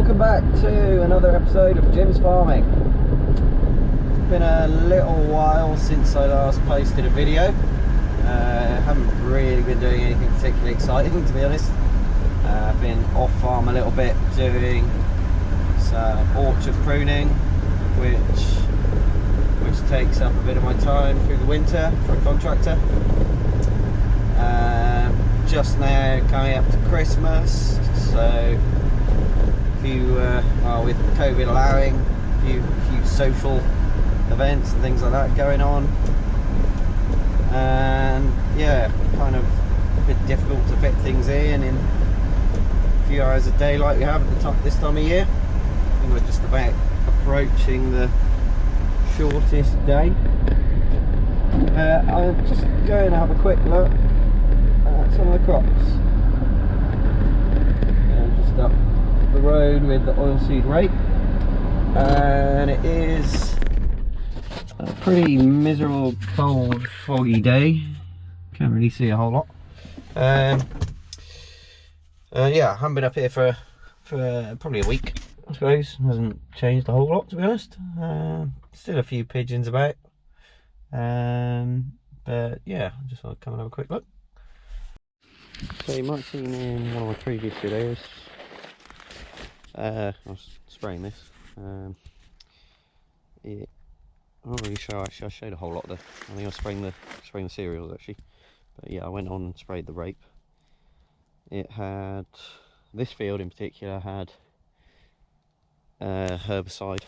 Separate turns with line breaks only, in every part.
welcome back to another episode of Jim's Farming. It's been a little while since I last posted a video. I haven't really been doing anything particularly exciting, to be honest. I've been off farm a little bit doing some orchard pruning, which takes up a bit of my time through the winter for a contractor. Just now coming up to Christmas, so a few, with COVID allowing, a few social events and things like that going on, and yeah, kind of a bit difficult to fit things in a few hours a day like we have at this time of year. I think we're just about approaching the shortest day. I'm just going to have a quick look at some of the crops. Just up the road with the oilseed rape, and it is a pretty miserable, cold, foggy day. Can't really see a whole lot. Yeah, I haven't been up here for probably a week, I suppose. Hasn't changed a whole lot, to be honest. Still a few pigeons about, but yeah, I just want to come and have a quick look. So you might have seen in one of my previous videos, I was spraying this. I'm not really sure actually. I showed a whole lot of I think I was spraying the cereals actually, but yeah, I went on and sprayed the rape. It had, this field in particular had herbicide,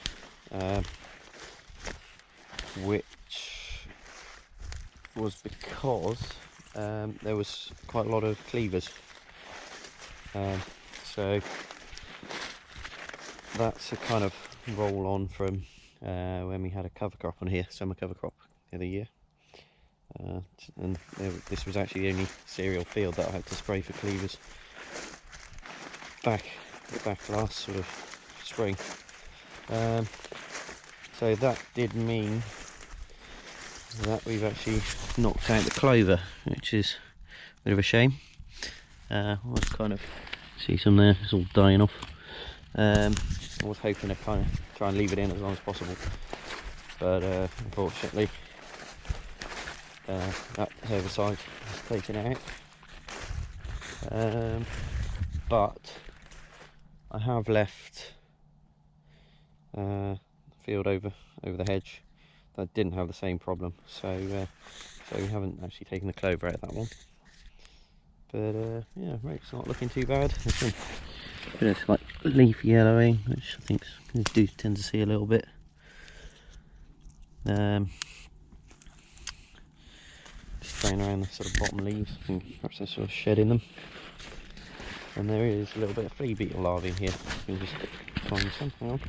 which was because there was quite a lot of cleavers, so that's a kind of roll on from when we had a cover crop on here, summer cover crop the other year, and this was actually the only cereal field that I had to spray for cleavers back last sort of spring. So that did mean that we've actually knocked out the clover, which is a bit of a shame. I was kind of, see some there, it's all dying off. I was hoping to kind of try and leave it in as long as possible, but unfortunately that herbicide was taken out. But I have left the field over the hedge that didn't have the same problem, so we haven't actually taken the clover out of that one. But yeah, rape's not looking too bad. There's some bit of like leaf yellowing, which I think you do tend to see a little bit. Just spraying around the sort of bottom leaves, and perhaps they're sort of shedding them. And there is a little bit of flea beetle larvae in here. You can just find something on.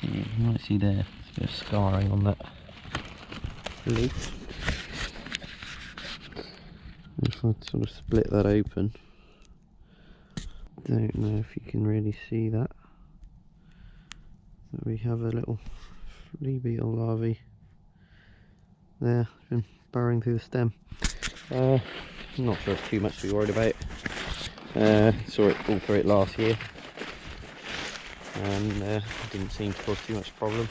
Yeah, you might see there, a bit of scarring on that leaf. If I sort of split that open, don't know if you can really see that. But we have a little flea beetle larvae there, been burrowing through the stem. I'm not sure it's too much to be worried about. Saw it all through it last year, and didn't seem to cause too much problem.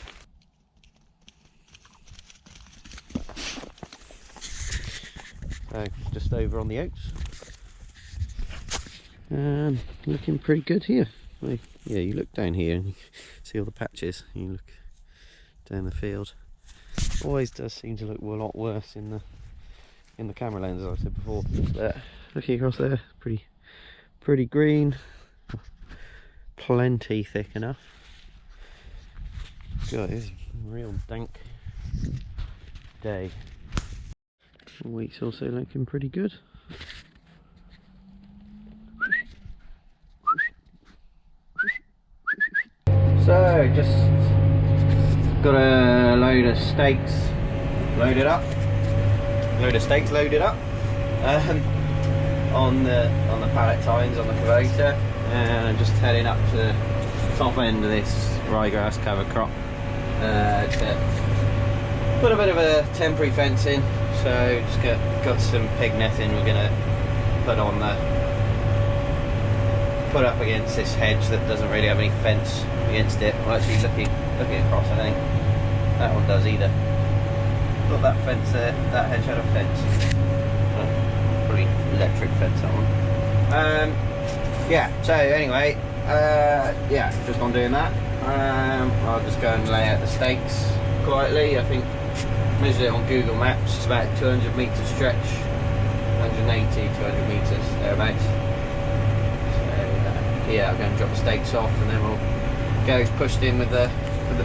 So just over on the oats, looking pretty good here. Well, yeah, you look down here and you see all the patches. You look down the field, always does seem to look a lot worse in the camera lens, as I said before. But looking across there, pretty green, plenty thick enough. God, it's a real dank day. Wheat's also looking pretty good. So just got a load of steaks loaded up. On the pallet tines on the conveyor, and just heading up to the top end of this ryegrass cover crop to put a bit of a temporary fence in. So just got some pig netting we're going to put on put up against this hedge that doesn't really have any fence against it. Well, actually looking across, I think that one does either. Got that fence there, that hedge had a fence. Probably electric fence, that one. Yeah, so anyway, yeah, just on doing that. I'll just go and lay out the stakes quietly. I think measured it on Google Maps, it's about 200 metre stretch, 180, 200 metres, thereabouts. So yeah, I'll go and drop the stakes off and then we'll get those pushed in with the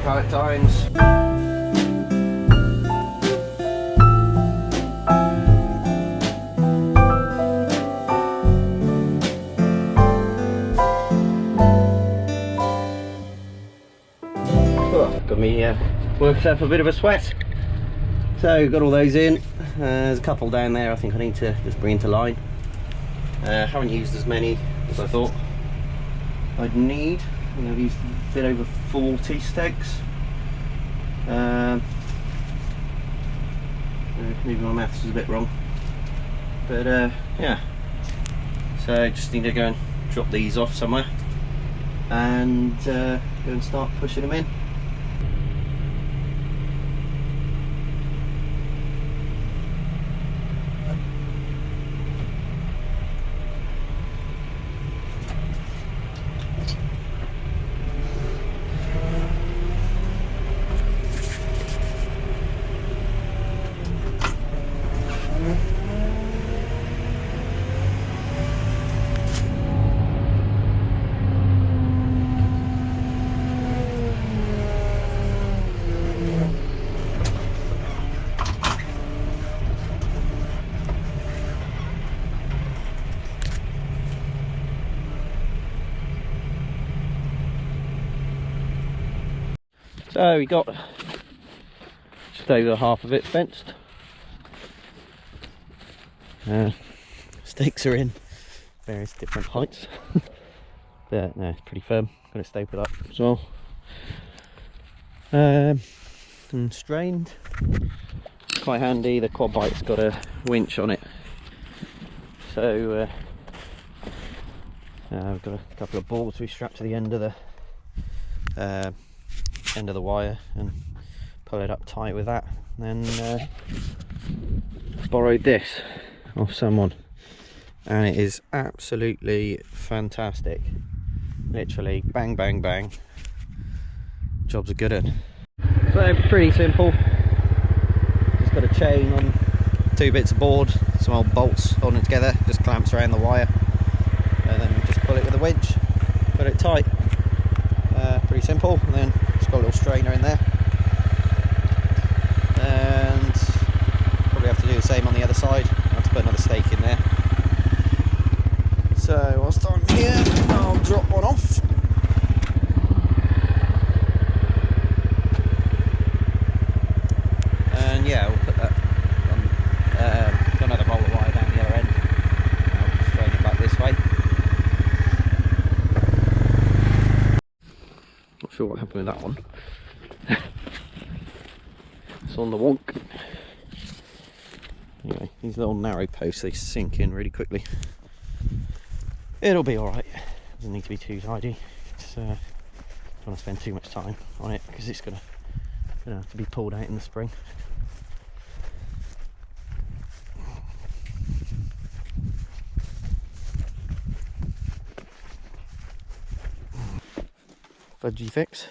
pallet tines. Got me worked up a bit of a sweat. So got all those in. There's a couple down there I think I need to just bring into line. Haven't used as many as I thought I'd need. I think I've used a bit over 40 stakes. Maybe my maths is a bit wrong. But yeah. So just need to go and drop these off somewhere and go and start pushing them in. So we got just over half of it fenced. Stakes are in various different heights, but no, it's pretty firm. Got it stapled up as well. And strained. Quite handy. The quad bike's got a winch on it, so I've got a couple of bolts we strap to the end of the wire and pull it up tight with that. And then borrowed this off someone and it is absolutely fantastic. Literally bang bang bang, job's a good one. So pretty simple, just got a chain on 2 bits of board, some old bolts holding it together, just clamps around the wire and then just pull it with a winch, put it tight. Pretty simple. And then just got a little strainer in there, and probably have to do the same on the other side. I have to put another stake in there. So whilst I'm here, I'll drop one off. And yeah, we'll put that on, got another roll of wire down the other end. I'll just strain it back this way. Not sure what happened with that one. It's on the wonk. Anyway, these little narrow posts, they sink in really quickly. It'll be alright. Doesn't need to be too tidy. Don't want to spend too much time on it because it's gonna have to be pulled out in the spring. Fudgy fix.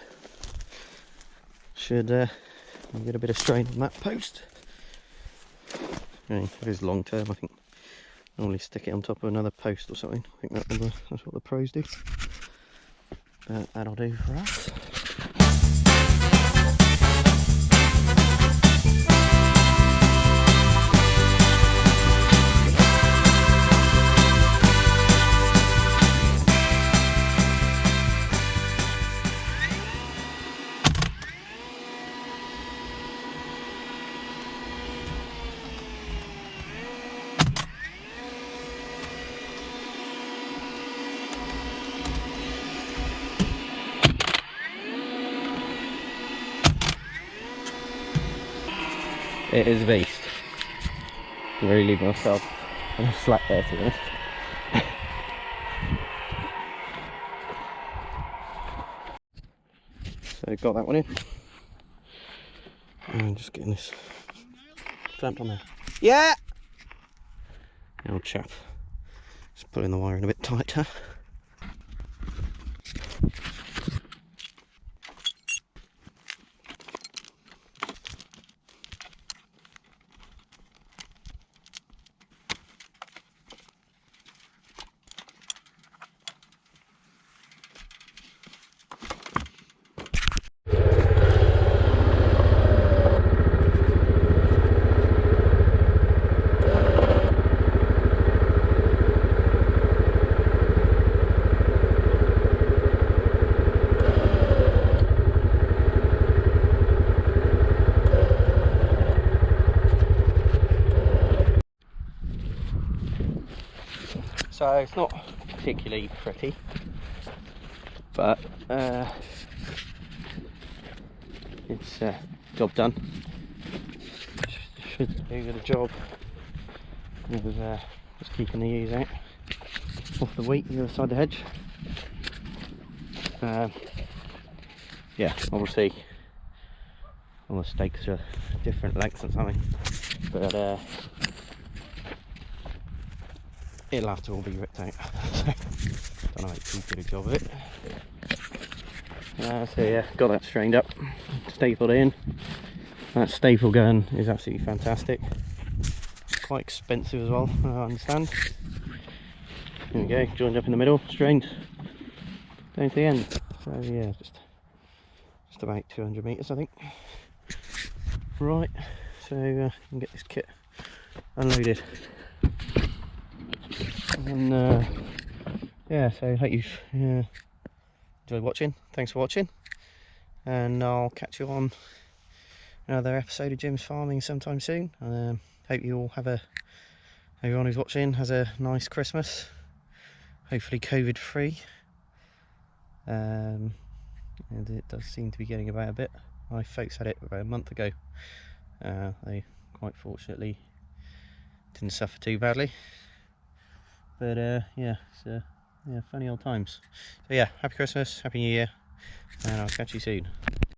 Should get a bit of strain on that post. If it is long term, I think normally stick it on top of another post or something. I think that's what the pros do. But that'll do for us. It is a beast. I'm really leaving myself on a slack there, to be honest. So got that one in. And just getting this clamped on there. Yeah! The old chap. Just pulling the wire in a bit tighter. So it's not particularly pretty, but it's job done. Should do a good job of just keeping the eaves out off the wheat on the other side of the hedge. Yeah, obviously all the stakes are different lengths and something, but it'll have to all be ripped out. So don't make too good a job of it. So yeah, got that strained up, stapled in. That staple gun is absolutely fantastic. It's quite expensive as well, I understand. There we go, joined up in the middle, strained down to the end. So yeah, just about 200 metres I think. Right, so I can get this kit unloaded. And yeah, so hope you've enjoyed watching. Thanks for watching, and I'll catch you on another episode of Jim's Farming sometime soon. Hope you all have everyone who's watching has a nice Christmas, hopefully COVID free. And it does seem to be getting about a bit. My folks had it about a month ago. They quite fortunately didn't suffer too badly, but yeah, it's yeah, funny old times. So yeah, happy Christmas, happy New Year, and I'll catch you soon.